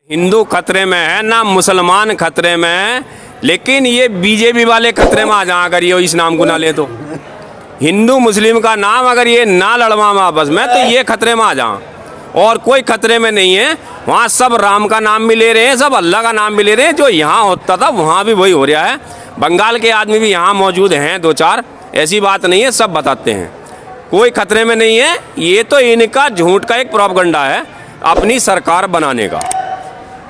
हिंदू खतरे में है ना मुसलमान खतरे में है, लेकिन ये बीजेपी वाले खतरे में आ जाए अगर ये इस नाम को ना ले तो। हिंदू मुस्लिम का नाम अगर ये ना लड़वा आपस में तो ये खतरे में आ जाए, और कोई खतरे में नहीं है। वहाँ सब राम का नाम भी ले रहे हैं, सब अल्लाह का नाम भी ले रहे हैं। जो यहाँ होता था वहाँ भी वही हो रहा है। बंगाल के आदमी भी यहाँ मौजूद हैं दो चार, ऐसी बात नहीं है, सब बताते हैं। कोई खतरे में नहीं है। ये तो इनका झूठ का एक प्रोपगंडा है अपनी सरकार बनाने का।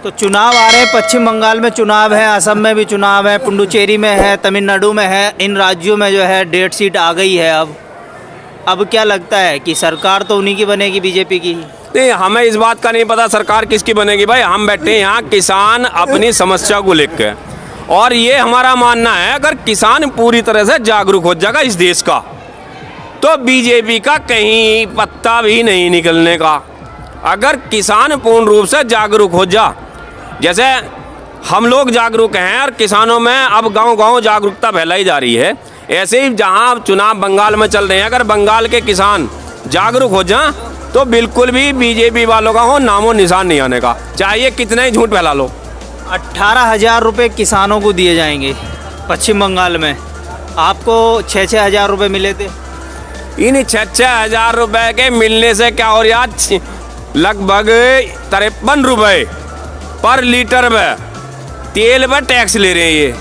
तो चुनाव आ रहे हैं, पश्चिम बंगाल में चुनाव है, असम में भी चुनाव है, पुडुचेरी में है, तमिलनाडु में है। इन राज्यों में जो है 1.5 सीट आ गई है। अब क्या लगता है कि सरकार तो उन्हीं की बनेगी, बीजेपी की? नहीं, हमें इस बात का नहीं पता सरकार किसकी बनेगी भाई। हम बैठे यहाँ किसान अपनी समस्या को लेकर, और ये हमारा मानना है अगर किसान पूरी तरह से जागरूक हो जाएगा इस देश का, तो बीजेपी का कहीं पत्ता भी नहीं निकलने का। अगर किसान पूर्ण रूप से जागरूक हो जा, जैसे हम लोग जागरूक हैं और किसानों में अब गांव-गांव जागरूकता फैलाई जा रही है, ऐसे ही जहां चुनाव बंगाल में चल रहे हैं, अगर बंगाल के किसान जागरूक हो जाएं तो बिल्कुल भी बीजेपी वालों का हो नामो निशान नहीं आने का, चाहे कितना ही झूठ फैला लो। 18,000 रुपये किसानों को दिए जाएंगे पश्चिम बंगाल में। आपको 6-6 हज़ार रुपये मिले थे। इन 6-6 हज़ार रुपये के मिलने से क्या हो रहा, लगभग 53 रुपये पर लीटर में तेल पर टैक्स ले रहे हैं ये।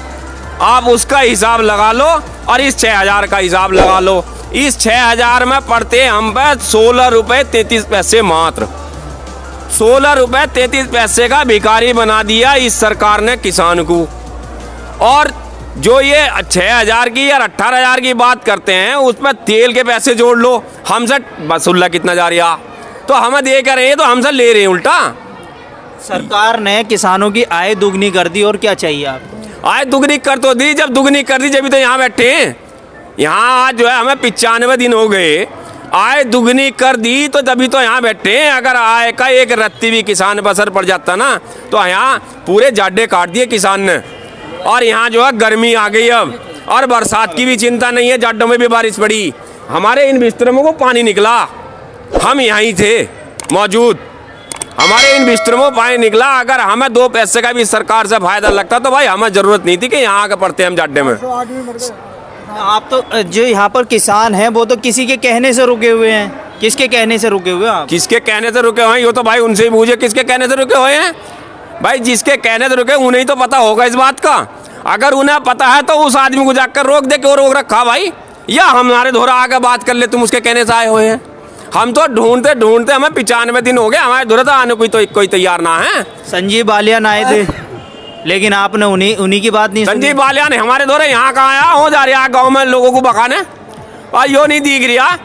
आप उसका हिसाब लगा लो और इस 6,000 का हिसाब लगा लो। इस 6,000 में पड़ते हम पे 16 रुपये 33 पैसे मात्र। 16 रुपये 33 पैसे का भिखारी बना दिया इस सरकार ने किसान को। और जो ये 6,000 की या 18,000 की बात करते हैं, उसमें तेल के पैसे जोड़ लो, हमसे वसूला कितना जा रहा, तो हमें दे कर रहे हैं तो हमसे ले रहे हैं उल्टा। सरकार ने किसानों की आय दुगनी कर दी, और क्या चाहिए आपको? आय दुगनी कर तो दी, जब दुगनी कर दी जब तो यहाँ बैठे हैं। यहाँ आज जो है हमें 95 दिन हो गए, आय दुगनी कर दी तो तभी तो यहाँ बैठे हैं। अगर आय का एक रत्ती भी किसान पर असर पड़ जाता ना, तो यहाँ पूरे जाडे काट दिए किसान ने। और यहाँ जो है गर्मी आ गई अब, और बरसात की भी चिंता नहीं है, जाडों में भी बारिश पड़ी, हमारे इन बिस्तरों को पानी निकला, हम यहीं थे मौजूद, हमारे इन बिस्तरों में पानी निकला। अगर हमें 2 पैसे का भी सरकार से फायदा लगता तो भाई हमें जरूरत नहीं थी कि यहाँ आकर पड़ते हम जाड्डे में। आप तो जो यहाँ पर किसान हैं वो तो किसी के कहने से रुके हुए हैं। किसके कहने से रुके हुए आप? किसके कहने से रुके हुए हैं ये तो भाई उनसे ही पूछे, किसके कहने से रुके हुए हैं भाई। जिसके कहने से रुके उन्हें तो पता होगा इस बात का। अगर उन्हें पता है तो उस आदमी को जाकर रोक दे के रोक रखा भाई, या हमारे धोरा आकर बात कर ले, तुम उसके कहने से आए हुए हैं। हम तो ढूंढते ढूंढते हमें 95 दिन हो गए, हमारे धोरा तो आने कोई तैयार ना है। संजीव बालियान आए थे, लेकिन आपने उन्हीं की बात नहीं सुनी। संजीव बालियान हमारे दौरे यहाँ कहाँ आया हो जा रहा है गाँव में लोगों को बकाने, और यो नहीं दिख रहा।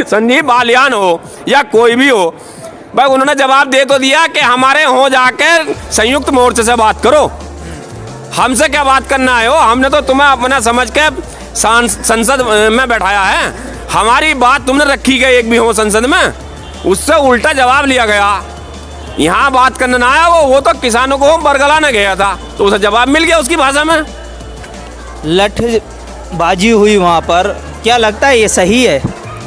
संजीव बालियान हो या कोई भी हो भाई, उन्होंने जवाब दे तो दिया कि हमारे हो जाकर संयुक्त मोर्चे से बात करो। हमसे क्या बात करना है हो, हमने तो तुम्हें अपना समझ के संसद में बैठाया है। हमारी बात तुमने रखी गई एक भी हो संसद में, उससे उल्टा जवाब लिया गया। यहाँ बात करने ना आया वो तो किसानों को बरगलाने गया था, तो उसे जवाब मिल गया उसकी भाषा में। लठबाजी हुई वहाँ पर, क्या लगता है ये सही है?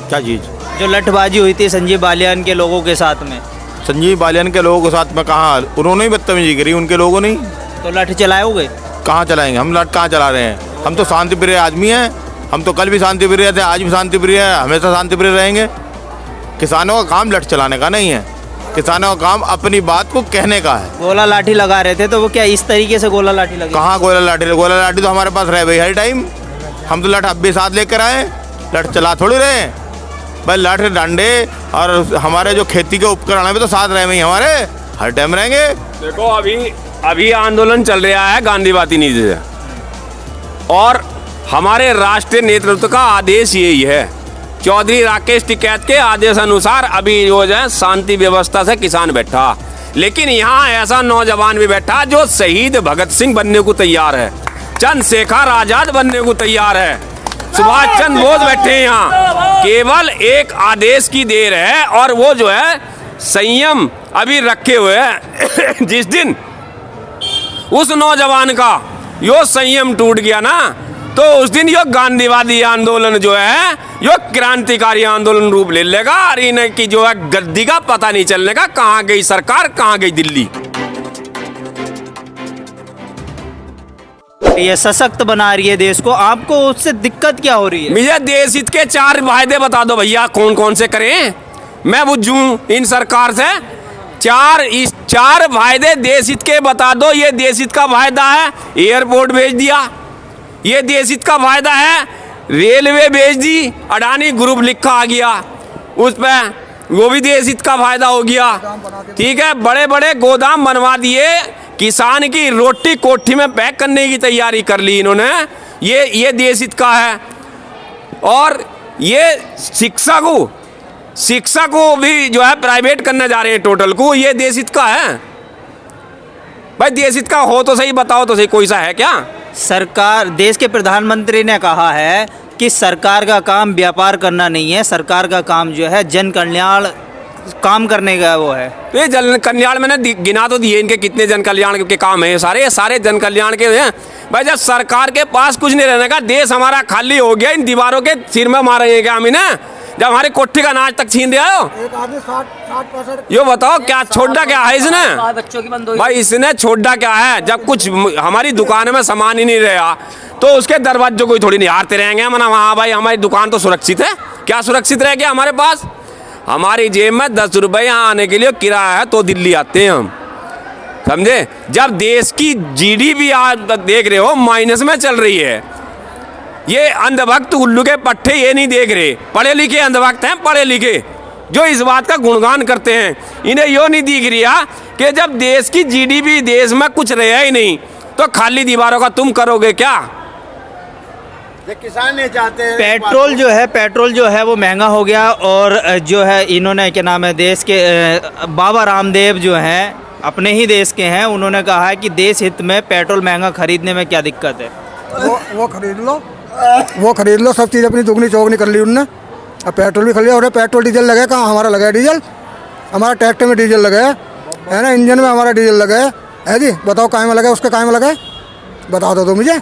क्या चीज़? जो लठबाजी हुई थी संजीव बालियान के लोगों के साथ में। संजीव बालियान के लोगों के साथ में कहाँ, उन्होंने ही बदतमीजी करी, उनके लोगों ने। तो लठ चलाओगे? कहाँ चलाएंगे हम, लठ कहाँ चला रहे हैं? हम तो शांति प्रिय आदमी हैं। हम तो कल भी शांति प्रिय थे, आज भी शांति प्रिय है, हमेशा शांति प्रिय रहेंगे। किसानों का काम लठ चलाने का नहीं है, किसानों का काम अपनी बात को कहने का है। गोला लाठी लगा रहे थे, तो वो क्या इस तरीके से गोला लाठी लगी? कहाँ गोला लाठी तो हमारे पास रहे भाई हर टाइम। हम तो लठ अब भी साथ लेकर आए, लठ चला थोड़ी रहे हैं भाई। लठ डंडे और हमारे जो खेती के उपकरण है तो साथ रहे भाई, हमारे हर टाइम रहेंगे। देखो अभी आंदोलन चल रहा है गांधीवादी नीति से, और हमारे राष्ट्रीय नेतृत्व का आदेश यही है, चौधरी राकेश टिकैत के आदेश अनुसार अभी जो है शांति व्यवस्था से किसान बैठा। लेकिन यहाँ ऐसा नौजवान भी बैठा जो शहीद भगत सिंह बनने को तैयार है, चंद्रशेखर आजाद बनने को तैयार है, सुभाष चंद्र बोस बैठे हैं यहाँ। केवल एक आदेश की देर है, और वो जो है संयम अभी रखे हुए है। जिस दिन उस नौजवान का यो संयम टूट गया ना, तो उस दिन यो गांधीवादी आंदोलन जो है यो क्रांतिकारी आंदोलन रूप ले लेगा और इनकी जो है गद्दी का पता नहीं चलने का, कहाँ गई सरकार, कहाँ गई दिल्ली। ये सशक्त बना रही है देश को, आपको उससे दिक्कत क्या हो रही है? मुझे देश हित के 4 वायदे बता दो भैया, कौन कौन से करें, मैं बुझूं इन सरकार से। 4 वायदे देश हित के बता दो। ये देश हित का वायदा है एयरपोर्ट भेज दिया, ये देश हित का वायदा है रेलवे भेज दी, अडानी ग्रुप लिखा आ गया उस पर, वो भी देश हित का फायदा हो गया। ठीक है, बड़े बड़े गोदाम बनवा दिए, किसान की रोटी कोठी में पैक करने की तैयारी कर ली इन्होंने, ये देश हित का है। और ये शिक्षा को भी जो है प्राइवेट करने जा रहे हैं टोटल को, ये देश हित का है। भाई देश हित का हो तो सही, बताओ तो सही, कोई सा है क्या? सरकार, देश के प्रधानमंत्री ने कहा है कि सरकार का काम व्यापार करना नहीं है, सरकार का काम जो है जन कल्याण काम करने का वो है। तो ये जन कल्याण मैंने गिना तो दिए इनके कितने जन कल्याण के काम है, सारे जन कल्याण के हैं। भाई जब सरकार के पास कुछ नहीं रहने का, देश हमारा खाली हो गया, इन दीवारों के सिर में मारेंगे क्या हम इन्हें? जब हमारी कोठी का अनाज तक छीन रहे हो, एक आदमी 60-65 यो बताओ क्या छोड़ा क्या है इसने? बच्चों की बंद हुई। भाई इसने छोड़ा क्या है? जब कुछ हमारी दुकान में सामान ही नहीं रहा तो उसके दरवाजों को थोड़ी निहारते रहेंगे मना, वहाँ भाई हमारी दुकान तो सुरक्षित है, क्या सुरक्षित रह गया हमारे पास? हमारी जेब में 10 रुपये यहाँ आने के लिए किराया है तो दिल्ली आते हैं हम, समझे? जब देश की जीडीपी आज देख रहे हो माइनस में चल रही है, ये अंधभक्त उल्लू के पट्टे ये नहीं देख रहे, पढ़े लिखे अंधभक्त हैं, पढ़े लिखे जो इस बात का गुणगान करते हैं, इन्हें यो नहीं दिख रहा कि जब देश की जीडीपी, देश में कुछ रहा ही नहीं तो खाली दीवारों का तुम करोगे क्या? किसान नहीं चाहते हैं। पेट्रोल जो है वो महंगा हो गया। और जो है इन्होंने क्या नाम है, देश के बाबा रामदेव जो हैं, अपने ही देश के हैं, उन्होंने कहा है कि देश हित में पेट्रोल महंगा खरीदने में क्या दिक्कत है? वो खरीद लो, सब चीज़ अपनी दुगनी चौगनी कर ली उनने। अब पेट्रोल भी खरीद लिया, और पेट्रोल डीजल लगे, कहाँ हमारा लगा है डीजल? हमारा ट्रैक्टर में डीजल लगा है ना, इंजन में हमारा डीजल लगा है जी। बताओ काय में लगा है, उसका काय में लगा है, बता दो मुझे।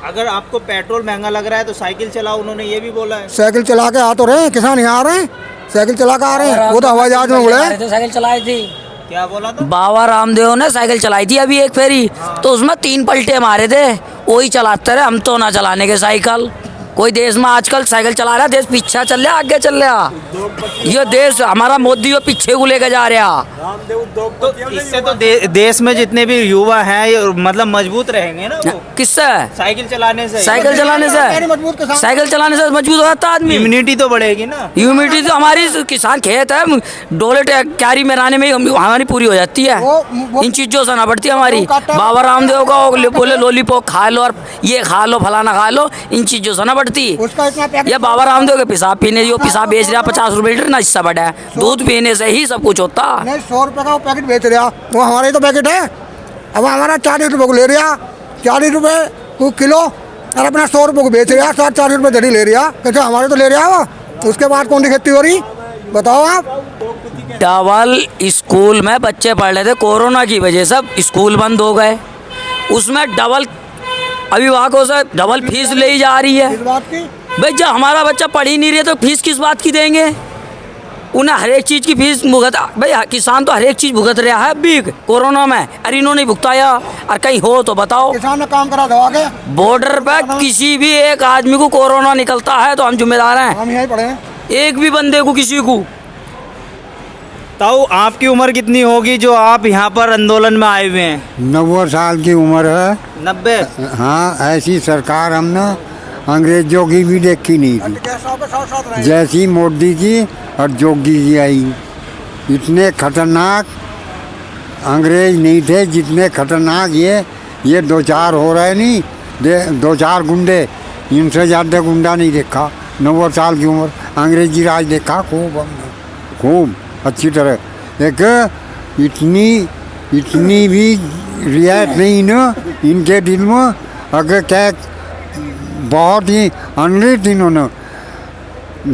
अगर आपको पेट्रोल महंगा लग रहा है तो साइकिल चलाओ, उन्होंने ये भी बोला है। साइकिल चला के आ तो रहे हैं, किसान यहाँ आ रहे हैं, साइकिल चला के आ रहे हैं। वो तो हवाई जहाज में उड़े हैं। तो साइकिल चलाई थी, क्या बोला था? बाबा रामदेव ने साइकिल चलाई थी अभी एक फेरी, तो उसमें 3 पलटे मारे थे, वही चलाते रहे, हम तो ना चलाने के साइकिल। कोई देश में आजकल साइकिल चला रहा है, देश पीछे चल रहा, आगे चल रहा। ये देश हमारा मोदी और पीछे को लेके जा रहा। तो इससे तो देश में जितने भी युवा हैं ये मतलब मजबूत रहेंगे ना वो? किससे? साइकिल चलाने से साइकिल चलाने से मजबूत हो जाता आदमी। इम्यूनिटी तो बढ़ेगी ना। ह्यूमिडिटी तो हमारी किसान खेत है, डोले क्यारी में रहने में हमारी पूरी हो जाती है। इन चीजों से ना बढ़ती हमारी। बाबा रामदेव का बोले लॉलीपॉप खा लो और ये खा लो, फलाना खा लो, इन चीजों से ना बढ़ती। ये बाबा रामदेव के पेशाब पीने, जो पेशाब बेच रहा 50 रुपए लीटर ना, इससे बड़ा है दूध पीने से ही सब कुछ होता। नहीं, 100 रुपये का वो पैकेट बेच रहा, वो हमारा ही तो पैकेट है। अब हमारा 40 रुपये को ले रहा, 40 रुपये को किलो, और अपना 100 रुपये को बेच रहा, 40 रुपये दड़ी ले रहा। कैसे हमारे तो ले रहा वो, उसके बाद कौन सी खेती हो रही, बताओ आप। डबल स्कूल में बच्चे पढ़ रहे थे, कोरोना की वजह से स्कूल बंद हो गए, उसमें डबल अभिभावकों से डबल फीस ले जा रही है। इस बात की भाई जब हमारा बच्चा पढ़ ही नहीं रहे तो फीस किस बात की देंगे? उन्हें हर एक चीज़ की फीस भुगत, भाई किसान तो हर एक चीज़ भुगत रहा है अभी कोरोना में, अरे इन्होंने भुगताया। और कहीं हो तो बताओ, किसान ने काम करा दवा के। बॉर्डर पर किसी भी एक आदमी को कोरोना निकलता है तो हम जिम्मेदार हैं, हम यहीं पढ़े हैं। एक भी बंदे को किसी को। ताऊ आपकी उम्र कितनी होगी जो आप यहाँ पर आंदोलन में आए हुए हैं? 90 साल की उम्र है। 90? हाँ, ऐसी सरकार हमने अंग्रेजों की भी देखी नहीं थी, जैसी मोदी जी और जोगी जी आई। इतने खतरनाक अंग्रेज नहीं थे जितने खतरनाक ये 2-4 हो रहे नहीं, 2-4 गुंडे, इनसे ज़्यादा गुंडा नहीं देखा। 90 साल की उम्र, अंग्रेजी राज देखा खूब हमने, खूब अच्छी तरह। एक इतनी भी रियायत नहीं ना इनके दिल में, अगर क्या बहुत ही अनृत इन्होंने।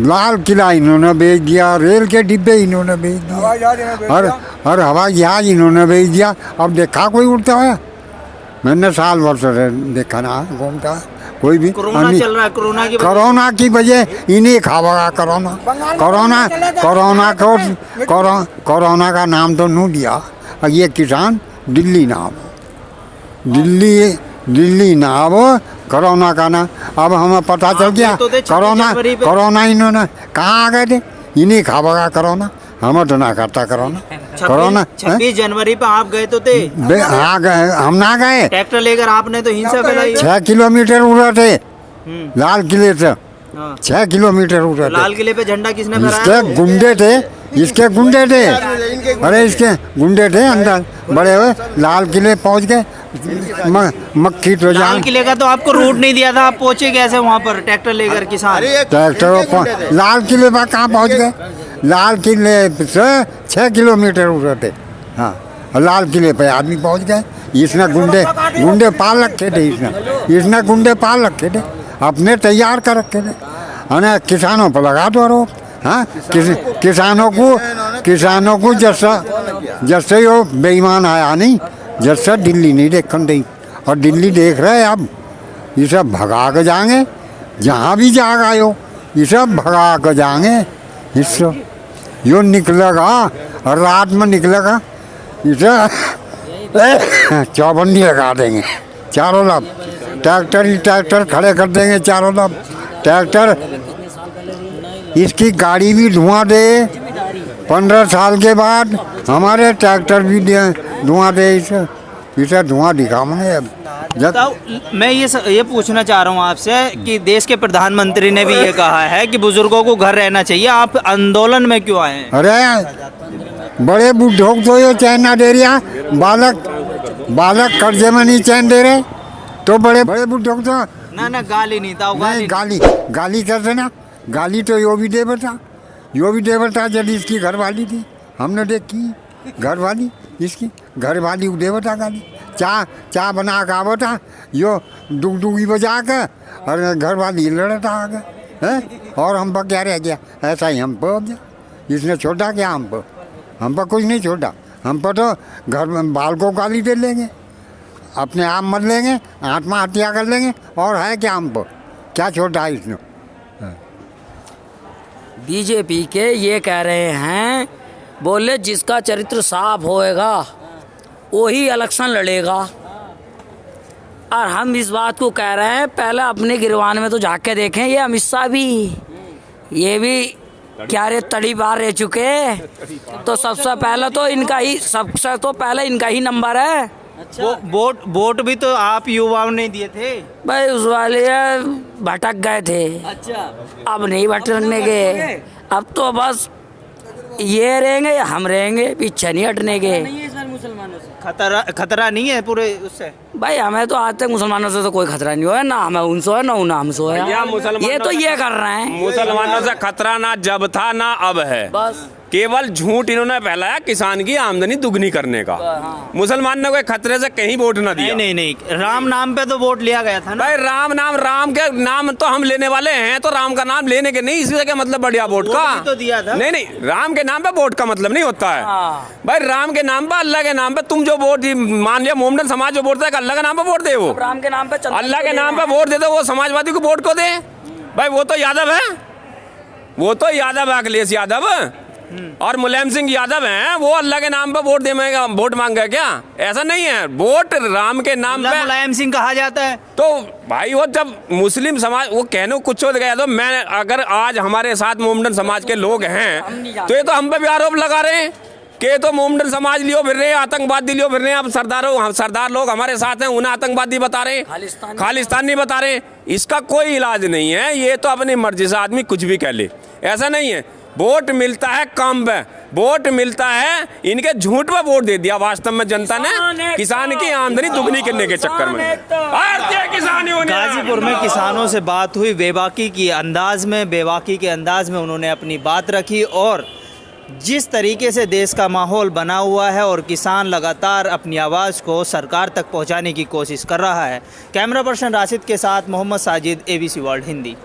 लाल किला इन्होंने बेच दिया, रेल के डिब्बे इन्होंने बेच दिया, और हवाई जहाज इन्होंने बेच दिया। अब देखा कोई उड़ता है? मैंने साल भर से देखा ना घूमता, कोई भी कोरोना अमीर- चल रहा है, कोरोना की वजह- कोरोना की वजह इन्हीं खावा कोरोना कोरोना कोरोना को कोरोना का नाम तो नहीं दिया। और ये किसान दिल्ली नाम दिल्ली नाम कोरोना का नाम। अब हमें पता चल गया तो थे 26 कोरोना जनवरी पे। कोरोना इन्होंने कहाँ आ गए थे, इन्हीं खावा कोरोना, हमें तो ना करता कोरोना। कोरोना 26 जनवरी पे आप गए तो थे, आ गए, हम ना गए। ट्रैक्टर लेकर आपने तो हिंसा फैलाई है। 6 किलोमीटर उड़ा थे लाल किले से, हाँ। 6 किलोमीटर उड़ा थे। लाल किले पे झंडा किसने फहराया? इसके गुंडे थे, इसके गुंडे थे, अरे इसके गुंडे थे अंदर बड़े हुए। लाल किले पहुंच गए, मक्खी तो लाल जान किले का तो आपको रूट नहीं दिया था, आप पहुंचे कैसे वहाँ पर ट्रैक्टर लेकर किसान? ट्रैक्टर लाल किले पर कहाँ पहुंच गए? लाल किले से 6 किलोमीटर उड़े थे। हाँ, और लाल किले पे आदमी पहुंच गए। इसने गुंडे पाल रखे थे, इसने गुंडे पाल रखे थे, अपने तैयार कर रखे थे। अने किसानों पर लगा दो आरोप। हाँ, किसानों को जैसे वो बेईमान आया नहीं, जैसे दिल्ली नहीं देखने दी, और दिल्ली देख रहे अब। ये सब भगा के जाएंगे, जहाँ भी जाग आयो ये सब भगा के जाएंगे। इससे यो निकलेगा और रात में निकलेगा, इसे चौबंदी लगा देंगे चारों लब, ट्रैक्टर ही ट्रैक्टर खड़े कर देंगे चारों लब। ट्रैक्टर इसकी गाड़ी भी धुआं दे, 15 साल के बाद हमारे ट्रैक्टर भी धुआं दे। इसे धुआं दिखाएंगे अब। तो मैं ये पूछना चाह रहा हूँ आपसे कि देश के प्रधानमंत्री ने भी ये कहा है कि बुजुर्गों को घर रहना चाहिए, आप आंदोलन में क्यों आए हैं? अरे बड़े बुढ़ों को ये चैन ना दे रहा, बालक कर्जे में नहीं चैन दे रहे, तो बड़े बुढ़ों तो ना गाली नहीं था, गाली करते ना। गाली तो यो भी दे बता जब इसकी घरवाली थी, हमने देखी घरवाली, इसकी घरवाली दे बता गाली। चाय बना के आवता यो डुगडुगी बजा के, और घरवाली लड़ता आ गए हैं, और हम पर क्या रह गया? ऐसा ही हम पर इसने छोड़ा क्या? हम पर कुछ नहीं छोड़ा। हम पर तो घर में बाल को गाली दे लेंगे, अपने आप मर लेंगे, आत्महत्या कर लेंगे, और है क्या हम पर? क्या छोड़ा है इसने? बीजेपी के ये कह रहे हैं, बोले जिसका चरित्र साफ होएगा वही इलेक्शन लड़ेगा। और हम इस बात को कह रहे हैं, पहले अपने गिरवान में तो झाँक के देखें। ये अमित शाह भी, ये भी क्या रे तड़ी बार रह चुके, तो सबसे पहले तो इनका ही नंबर है। वो वोट भी तो आप युवाओं ने दिए थे भाई, उस वाले भटक गए थे। अच्छा, अब नहीं भटकने के, अब तो बस ये रहेंगे या हम रहेंगे, पीछे नहीं हटने के। खतरा नहीं है पूरे उससे? भाई हमें तो आज तक मुसलमानों से तो कोई खतरा नहीं हुआ, ना हमें उनसे है ना उन्हें हमसे है। ये तो ये कर रहे हैं, मुसलमानों से खतरा ना जब था ना अब है, बस केवल झूठ इन्होंने फैलाया किसान की आमदनी दुगनी करने का। मुसलमान ने कोई खतरे से कहीं वोट ना दिया। नहीं, राम नाम पे तो वोट लिया गया था ना भाई। राम के नाम तो हम लेने वाले हैं, तो राम का नाम लेने के नहीं, इससे क्या मतलब बढ़िया वोट का तो दिया था। नहीं, राम के नाम पे वोट का मतलब नहीं होता है भाई। राम के नाम पे, अल्लाह के नाम पे तुम जो वोट, मान लिया मोहम्मद समाज जो वोट देगा, अल्लाह के नाम पे वोट दे, वो राम के नाम पे, अल्लाह के नाम पे वोट दे दो, वो समाजवादी को वोट को दे भाई। वो तो यादव है, अखिलेश यादव और मुलायम सिंह यादव हैं, वो अल्लाह के नाम पे वोट मांग गए क्या? ऐसा नहीं है, वोट राम के नाम पे मुलायम सिंह कहा जाता है। तो भाई वो जब मुस्लिम समाज वो कहने कुछ हो गया, तो मैं अगर आज हमारे साथ मोहम्मदन समाज के लोग हैं, तो ये तो हम पे भी आरोप लगा रहे हैं कि तो मोहम्मदन समाज लियो फिर रहे हैं, आतंकवादी लियो फिर रहे हैं। अब सरदार लोग हमारे साथ हैं, उन्हें आतंकवादी बता रहे हैं, खालिस्तानी बता रहे हैं। इसका कोई इलाज नहीं है, ये तो अपनी मर्जी से आदमी कुछ भी कह ले, ऐसा नहीं है। वोट मिलता है काम पे, वोट मिलता है, इनके झूठ पे वोट दे दिया वास्तव में जनता ने, किसान की आमदनी दुगनी करने के चक्कर में। भारतीय किसान यूनियन गाजीपुर में किसानों से बात हुई, बेबाकी के अंदाज में उन्होंने अपनी बात रखी, और जिस तरीके से देश का माहौल बना हुआ है और किसान लगातार अपनी आवाज़ को सरकार तक पहुंचाने की कोशिश कर रहा है। कैमरा पर्सन राशिद के साथ मोहम्मद साजिद, ABC वर्ल्ड हिंदी।